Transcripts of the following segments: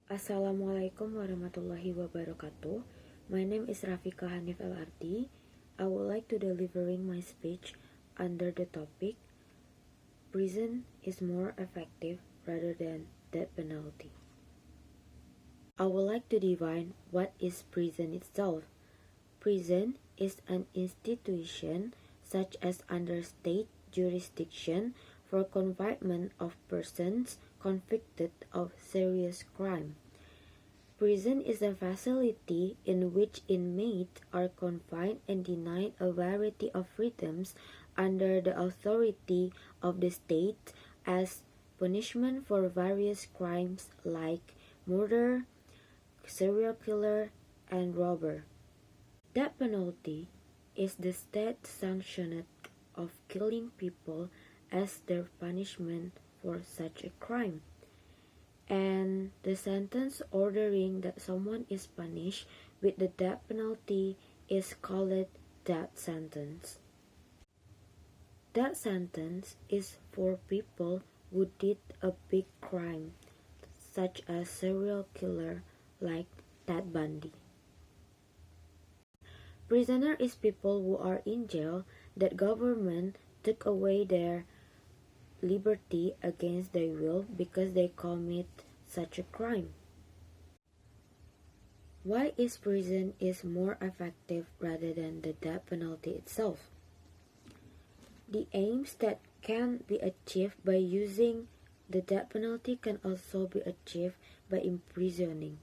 Assalamualaikum warahmatullahi wabarakatuh. My name is Rafiqa Hanif Ardhi. I would like to delivering my speech under the topic Prison is more effective rather than death penalty. I would like to define what is prison itself. Prison is an institution such as under state jurisdiction for confinement of persons convicted of serious crime. Prison is a facility in which inmates are confined and denied a variety of freedoms under the authority of the state as punishment for various crimes like murder, serial killer, and robber. Death penalty is the state sanctioned of killing people as their punishment for such a crime. And the sentence ordering that someone is punished with the death penalty is called death sentence. Death sentence is for people who did a big crime, such as serial killer like Ted Bundy. Prisoner is people who are in jail that government took away their liberty against their will because they commit such a crime. Why is prison is more effective rather than the death penalty itself? The aims that can be achieved by using the death penalty can also be achieved by imprisoning.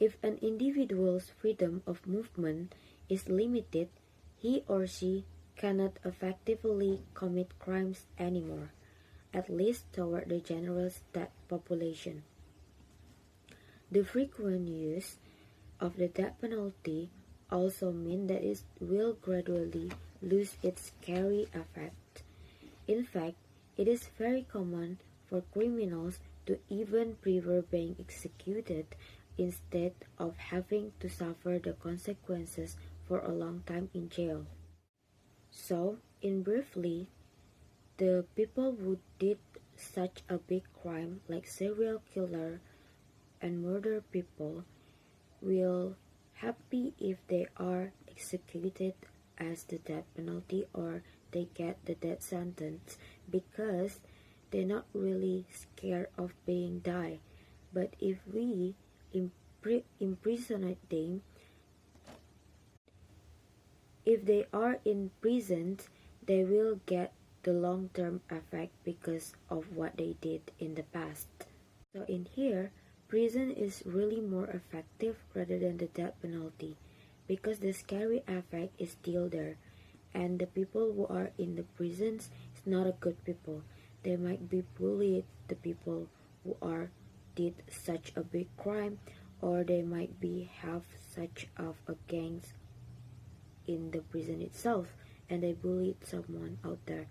If an individual's freedom of movement is limited, he or she cannot effectively commit crimes anymore, at least toward the general state population. The frequent use of the death penalty also means that it will gradually lose its scary effect. In fact, it is very common for criminals to even prefer being executed instead of having to suffer the consequences for a long time in jail. So, in briefly, the people who did such a big crime like serial killer and murder people will happy if they are executed as the death penalty or they get the death sentence because they're not really scared of being die. But if we imprison them, if they are imprisoned, they will get the long-term effect because of what they did in the past. So in here, prison is really more effective rather than the death penalty because the scary effect is still there, and the people who are in the prisons is not a good people. They might be bullied, the people who did such a big crime, or they might be have such of a gangs in the prison itself and they bullied someone out there.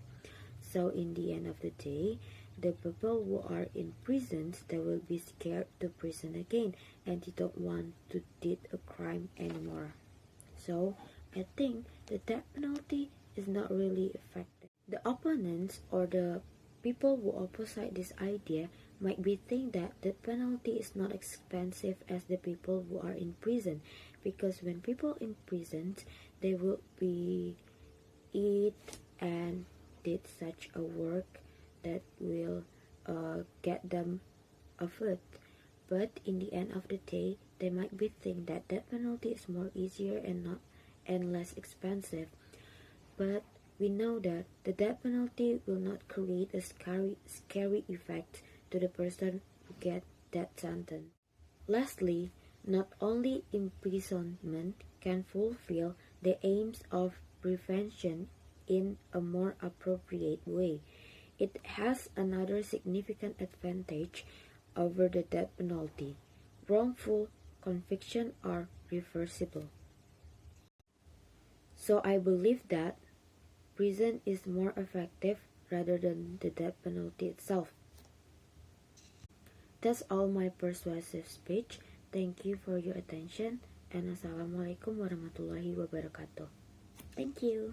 So in the end of the day, the people who are in prisons, they will be scared to prison again and they don't want to did a crime anymore. So I think the death penalty is not really effective. The opponents or the people who opposite this idea might be think that the penalty is not expensive as the people who are in prison, because when people in prison, they will be eat and did such a work that will get them a food. But in the end of the day, they might be think that death penalty is more easier and less expensive. But we know that the death penalty will not create a scary effect to the person who get that sentence. Lastly, not only imprisonment can fulfill the aims of prevention in a more appropriate way, it has another significant advantage over the death penalty. Wrongful convictions are reversible. So I believe that prison is more effective rather than the death penalty itself. That's all my persuasive speech. Thank you for your attention and Assalamualaikum warahmatullahi wabarakatuh. Thank you.